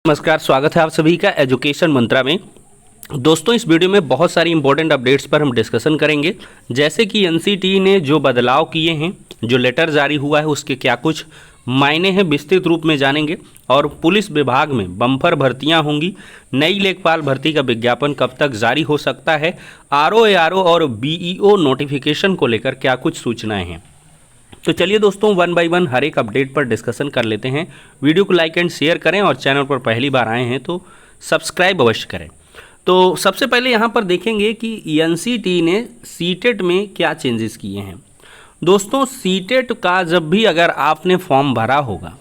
नमस्कार, स्वागत है आप सभी का एजुकेशन मंत्रा में। दोस्तों, इस वीडियो में बहुत सारी इंपॉर्टेंट अपडेट्स पर हम डिस्कशन करेंगे, जैसे कि एनसीटी ने जो बदलाव किए हैं, जो लेटर जारी हुआ है उसके क्या कुछ मायने हैं, विस्तृत रूप में जानेंगे। और पुलिस विभाग में बम्पर भर्तियां होंगी, नई लेखपाल भर्ती का विज्ञापन कब तक जारी हो सकता है, आरओ और बीईओ नोटिफिकेशन को लेकर क्या कुछ सूचनाएँ हैं। तो चलिए दोस्तों, वन बाय वन हर एक अपडेट पर डिस्कशन कर लेते हैं। वीडियो को लाइक एंड शेयर करें और चैनल पर पहली बार आए हैं तो सब्सक्राइब अवश्य करें। तो सबसे पहले यहाँ पर देखेंगे कि एनसीटी ने सीटेट में क्या चेंजेस किए हैं। दोस्तों, सीटेट का जब भी अगर आपने फॉर्म भरा होगा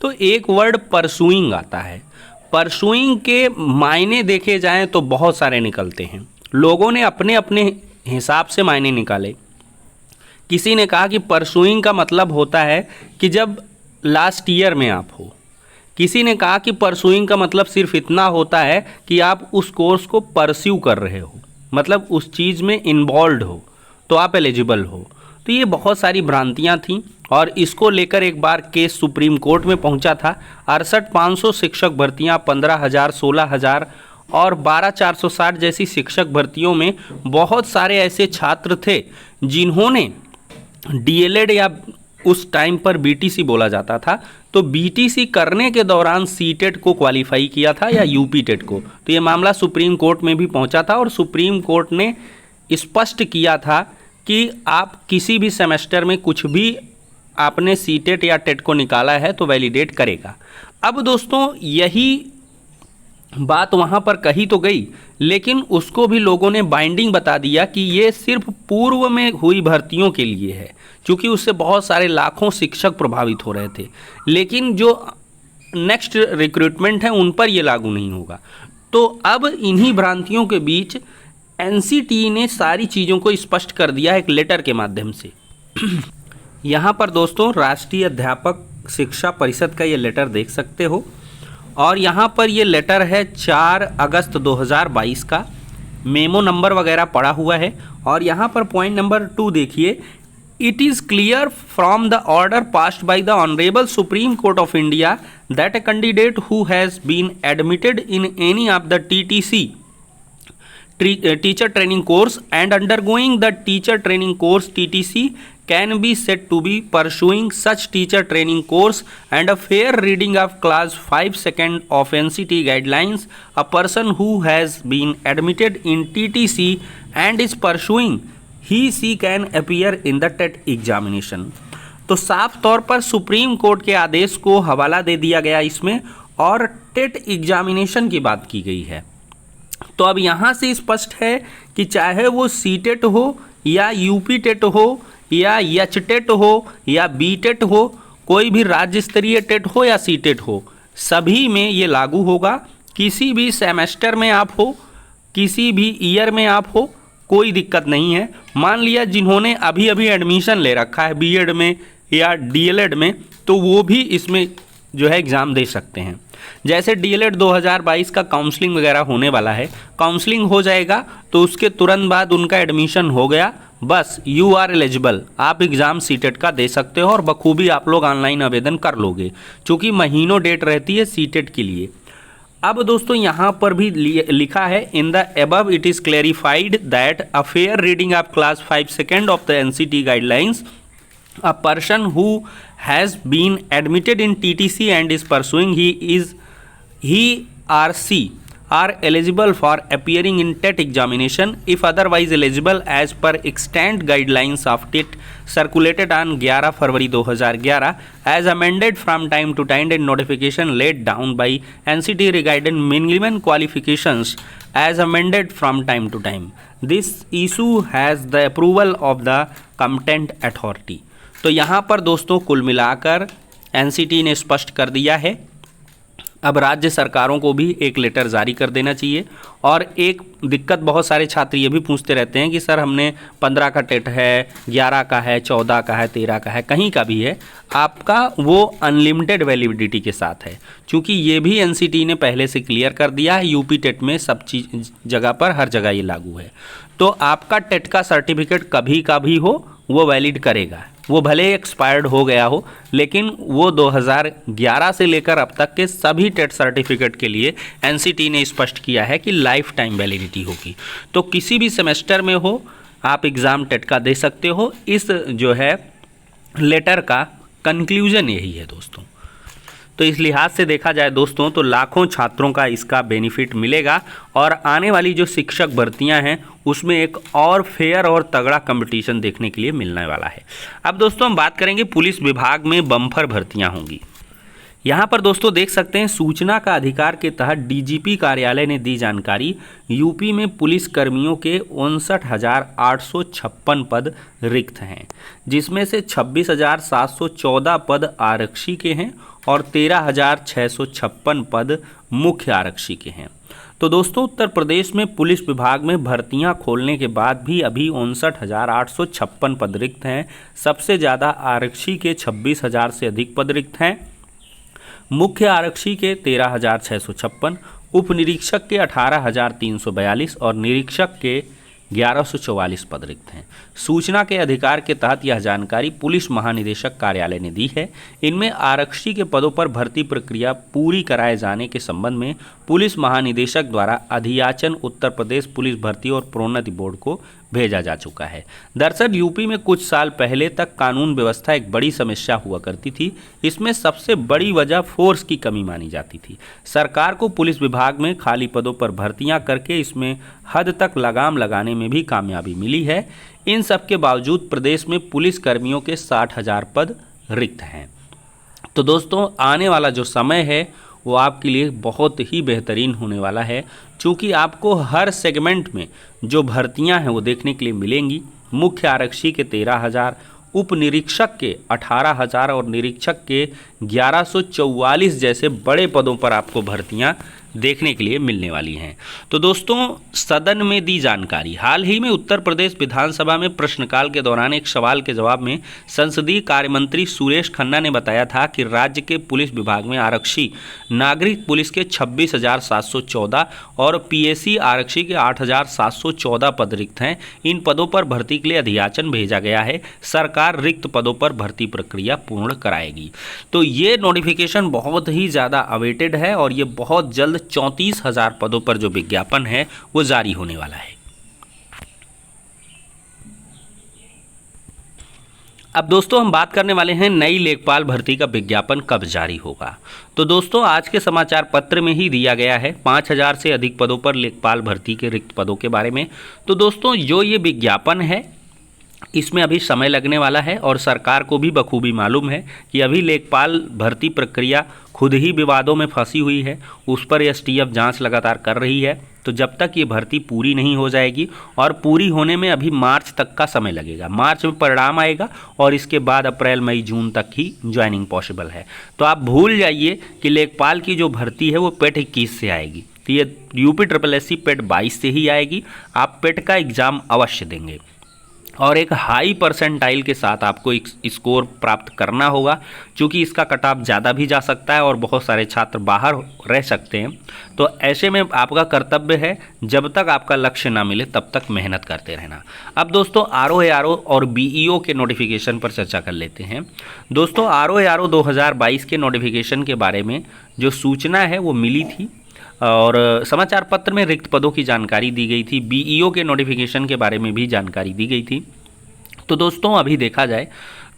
तो एक वर्ड परसुइंग आता है। परसुइंग के मायने देखे जाएँ तो बहुत सारे निकलते हैं, लोगों ने अपने अपने हिसाब से मायने निकाले। किसी ने कहा कि परसुइंग का मतलब होता है कि जब लास्ट ईयर में आप हो। किसी ने कहा कि परसुइंग का मतलब सिर्फ इतना होता है कि आप उस कोर्स को परस्यू कर रहे हो, मतलब उस चीज़ में इन्वॉल्व हो तो आप एलिजिबल हो। तो ये बहुत सारी भ्रांतियां थीं और इसको लेकर एक बार केस सुप्रीम कोर्ट में पहुंचा था। 68,500 शिक्षक भर्तियां, 15,000, 16,000 और 12,460 जैसी शिक्षक भर्तियों में बहुत सारे ऐसे छात्र थे जिन्होंने डीएलएड या उस टाइम पर बीटीसी बोला जाता था, तो बीटीसी करने के दौरान सीटेट को क्वालिफाई किया था या यूपी टेट को। तो ये मामला सुप्रीम कोर्ट में भी पहुंचा था और सुप्रीम कोर्ट ने स्पष्ट किया था कि आप किसी भी सेमेस्टर में कुछ भी आपने सीटेट या टेट को निकाला है तो वैलिडेट करेगा। अब दोस्तों, यही बात वहाँ पर कही तो गई, लेकिन उसको भी लोगों ने बाइंडिंग बता दिया कि ये सिर्फ पूर्व में हुई भर्तियों के लिए है, क्योंकि उससे बहुत सारे लाखों शिक्षक प्रभावित हो रहे थे। लेकिन जो नेक्स्ट रिक्रूटमेंट है उन पर ये लागू नहीं होगा। तो अब इन्हीं भ्रांतियों के बीच एनसीटी ने सारी चीज़ों को स्पष्ट कर दिया है एक लेटर के माध्यम से। यहाँ पर दोस्तों, राष्ट्रीय अध्यापक शिक्षा परिषद का ये लेटर देख सकते हो और यहाँ पर ये लेटर है 4 अगस्त 2022 का। मेमो नंबर वगैरह पड़ा हुआ है और यहाँ पर पॉइंट नंबर 2 देखिए। It is clear from the order passed by the honourable Supreme Court of India that a candidate who has been admitted in any of the TTC teacher training course and undergoing the teacher training course TTC can be said to be pursuing such teacher training course and a fair reading of class 5 second of NCT guidelines. A person who has been admitted in TTC and is pursuing he can appear in the TET examination. तो साफ तौर पर supreme court के आदेश को हवाला दे दिया गया इसमें और टेट एग्जामिनेशन की बात की गई है। तो अब यहाँ से स्पष्ट है कि चाहे वो सीटेट हो या यूपी टेट हो या एच टेट हो या बी टेट हो, कोई भी राज्य स्तरीय टेट हो या सीटेट हो, सभी में ये लागू होगा। किसी भी सेमेस्टर में आप हो, किसी भी ईयर में आप हो, कोई दिक्कत नहीं है। मान लिया जिन्होंने अभी अभी एडमिशन ले रखा है बीएड में या डीएलएड में, तो वो भी इसमें जो है एग्ज़ाम दे सकते हैं। जैसे डीएलएड 2022 का काउंसलिंग वगैरह होने वाला है, काउंसलिंग हो जाएगा तो उसके तुरंत बाद उनका एडमिशन हो गया, बस यू आर एलिजिबल, आप एग्ज़ाम सीटेट का दे सकते हो और बखूबी आप लोग ऑनलाइन आवेदन कर लोगे, क्योंकि महीनों डेट रहती है सीटेट के लिए। अब दोस्तों, यहाँ पर भी लिखा है in the above it is clarified that a fair reading of class 5 second of the NCT guidelines, a person who has been admitted in TTC and is pursuing he or she are eligible for appearing in TET examination if otherwise eligible as per extant guidelines of TET circulated on 11 February 2011 as amended from time to time and notification laid down by NCT regarding minimum qualifications as amended from time to time. This issue has the approval of the competent authority. तो यहाँ पर दोस्तों कुल मिलाकर NCT ने स्पष्ट कर दिया है। अब राज्य सरकारों को भी एक लेटर जारी कर देना चाहिए। और एक दिक्कत बहुत सारे छात्र ये भी पूछते रहते हैं कि सर हमने 15 का टेट है, 11 का है, 14 का है, 13 का है, कहीं का भी है, आपका वो अनलिमिटेड वैलिडिटी के साथ है। क्योंकि ये भी एनसीटी ने पहले से क्लियर कर दिया है, यूपी टेट में सब चीज़ जगह पर हर जगह ये लागू है। तो आपका टेट का सर्टिफिकेट कभी का भी हो वो वैलिड करेगा। वो भले ही एक्सपायर्ड हो गया हो, लेकिन वो 2011 से लेकर अब तक के सभी टेट सर्टिफिकेट के लिए एनसीटी ने स्पष्ट किया है कि लाइफ टाइम वैलिडिटी होगी। तो किसी भी सेमेस्टर में हो आप एग्ज़ाम टेट का दे सकते हो। इस जो है लेटर का कंक्लूजन यही है दोस्तों। तो इस लिहाज से देखा जाए दोस्तों तो लाखों छात्रों का इसका बेनिफिट मिलेगा और आने वाली जो शिक्षक भर्तियां हैं उसमें एक और फेयर और तगड़ा कंपटीशन देखने के लिए मिलने वाला है। अब दोस्तों हम बात करेंगे पुलिस विभाग में बम्पर भर्तियां होंगी। यहाँ पर दोस्तों देख सकते हैं सूचना का अधिकार के तहत डीजीपी कार्यालय ने दी जानकारी। यूपी में पुलिस कर्मियों के 59,856 पद रिक्त हैं, जिसमें से 26,714 पद आरक्षी के हैं और 13,656 पद मुख्य आरक्षी के हैं। तो दोस्तों उत्तर प्रदेश में पुलिस विभाग में भर्तियां खोलने के बाद भी अभी 59,856 पद रिक्त हैं। सबसे ज़्यादा आरक्षी के 26,000 से अधिक पद रिक्त हैं, मुख्य आरक्षी के 13,656, उप निरीक्षक के 18,342 और निरीक्षक के 1144 पद रिक्त हैं। सूचना के अधिकार के तहत यह जानकारी पुलिस महानिदेशक कार्यालय ने दी है। इनमें आरक्षी के पदों पर भर्ती प्रक्रिया पूरी कराए जाने के संबंध में पुलिस महानिदेशक द्वारा अधियाचन उत्तर प्रदेश पुलिस भर्ती और प्रोन्नति बोर्ड को भेजा जा चुका है। दरअसल यूपी में कुछ साल पहले तक कानून व्यवस्था एक बड़ी समस्या हुआ करती थी। इसमें सबसे बड़ी वजह फोर्स की कमी मानी जाती थी। सरकार को पुलिस विभाग में खाली पदों पर भर्तियां करके इसमें हद तक लगाम लगाने में भी कामयाबी मिली है। इन सब के बावजूद प्रदेश में पुलिस कर्मियों के 60,000 पद रिक्त हैं। तो दोस्तों आने वाला जो समय है वो आपके लिए बहुत ही बेहतरीन होने वाला है, क्योंकि आपको हर सेगमेंट में जो भर्तियां हैं वो देखने के लिए मिलेंगी। मुख्य आरक्षी के 13,000, उप निरीक्षक के 18,000 और निरीक्षक के 1144 जैसे बड़े पदों पर आपको भर्तियां देखने के लिए मिलने वाली हैं। तो दोस्तों सदन में दी जानकारी। हाल ही में उत्तर प्रदेश विधानसभा में प्रश्नकाल के दौरान एक सवाल के जवाब में संसदीय कार्य मंत्री सुरेश खन्ना ने बताया था कि राज्य के पुलिस विभाग में आरक्षी नागरिक पुलिस के 26,714 और पीएसी आरक्षी के 8,714 पद रिक्त हैं। इन पदों पर भर्ती के लिए अधियाचन भेजा गया है। सरकार रिक्त पदों पर भर्ती प्रक्रिया पूर्ण कराएगी। तो ये नोटिफिकेशन बहुत ही ज़्यादा अवेटेड है और ये बहुत जल्द 34,000 पदों पर जो विज्ञापन है वो जारी होने वाला है। अब दोस्तों हम बात करने वाले हैं नई लेखपाल भर्ती का विज्ञापन कब जारी होगा। तो दोस्तों आज के समाचार पत्र में ही दिया गया है 5,000 से अधिक पदों पर लेखपाल भर्ती के रिक्त पदों के बारे में। तो दोस्तों जो ये विज्ञापन है इसमें अभी समय लगने वाला है और सरकार को भी बखूबी मालूम है कि अभी लेखपाल भर्ती प्रक्रिया खुद ही विवादों में फंसी हुई है। उस पर एसटीएफ जांच लगातार कर रही है। तो जब तक ये भर्ती पूरी नहीं हो जाएगी, और पूरी होने में अभी मार्च तक का समय लगेगा, मार्च में परिणाम आएगा और इसके बाद अप्रैल मई जून तक ही ज्वाइनिंग पॉसिबल है। तो आप भूल जाइए कि लेखपाल की जो भर्ती है वो पेट 21 से आएगी। तो ये UPSSC पेट 22 से ही आएगी। आप पेट का एग्ज़ाम अवश्य देंगे और एक हाई परसेंटाइल के साथ आपको एक स्कोर प्राप्त करना होगा, क्योंकि इसका कट ऑफ ज़्यादा भी जा सकता है और बहुत सारे छात्र बाहर रह सकते हैं। तो ऐसे में आपका कर्तव्य है जब तक आपका लक्ष्य ना मिले तब तक मेहनत करते रहना। अब दोस्तों RO और BEO के नोटिफिकेशन पर चर्चा कर लेते हैं। दोस्तों RO 2022 के नोटिफिकेशन के बारे में जो सूचना है वो मिली थी और समाचार पत्र में रिक्त पदों की जानकारी दी गई थी। BEO के नोटिफिकेशन के बारे में भी जानकारी दी गई थी। तो दोस्तों अभी देखा जाए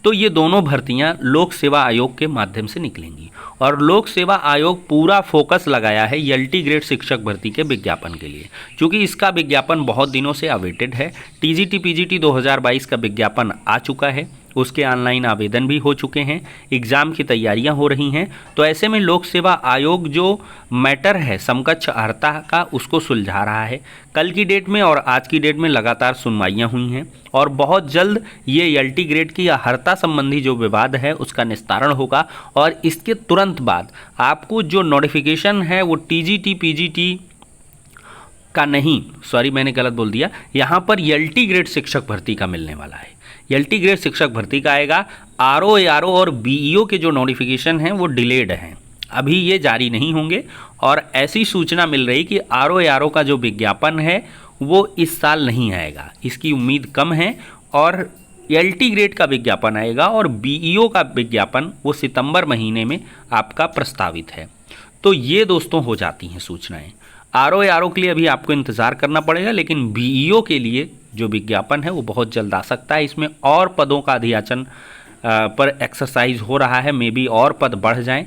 तो ये दोनों भर्तियां लोक सेवा आयोग के माध्यम से निकलेंगी और लोक सेवा आयोग पूरा फोकस लगाया है LT ग्रेड शिक्षक भर्ती के विज्ञापन के लिए, क्योंकि इसका विज्ञापन बहुत दिनों से अवेटेड है। TGT PGT 2022 का विज्ञापन आ चुका है, उसके ऑनलाइन आवेदन भी हो चुके हैं, एग्ज़ाम की तैयारियां हो रही हैं। तो ऐसे में लोक सेवा आयोग जो मैटर है समकक्ष अर्हता का उसको सुलझा रहा है। कल की डेट में और आज की डेट में लगातार सुनवाइयां हुई हैं और बहुत जल्द ये LT ग्रेड की अर्हता संबंधी जो विवाद है उसका निस्तारण होगा और इसके तुरंत बाद आपको जो नोटिफिकेशन है वो TGT PGT का नहीं, सॉरी मैंने गलत बोल दिया, यहाँ पर LT ग्रेड शिक्षक भर्ती का मिलने वाला है। LT ग्रेड शिक्षक भर्ती का आएगा। RO और BEO के जो नोटिफिकेशन हैं वो डिलेड हैं, अभी ये जारी नहीं होंगे और ऐसी सूचना मिल रही कि RO का जो विज्ञापन है वो इस साल नहीं आएगा, इसकी उम्मीद कम है और LT ग्रेड का विज्ञापन आएगा और BEO का विज्ञापन वो सितंबर महीने में आपका प्रस्तावित है। तो ये दोस्तों हो जाती हैं सूचनाएं। RO के लिए अभी आपको इंतज़ार करना पड़ेगा, लेकिन BEO के लिए जो विज्ञापन है वो बहुत जल्द आ सकता है। इसमें और पदों का अधियाचन पर एक्सरसाइज हो रहा है, मे बी और पद बढ़ जाएं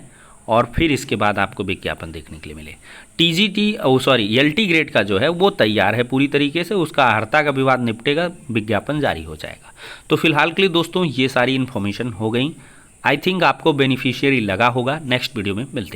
और फिर इसके बाद आपको विज्ञापन देखने के लिए मिले। LT ग्रेड का जो है वो तैयार है पूरी तरीके से, उसका अर्हता का विवाद निपटेगा, विज्ञापन जारी हो जाएगा। तो फिलहाल के लिए दोस्तों ये सारी इन्फॉर्मेशन हो गई। आई थिंक आपको बेनिफिशियरी लगा होगा। नेक्स्ट वीडियो में मिलते हैं।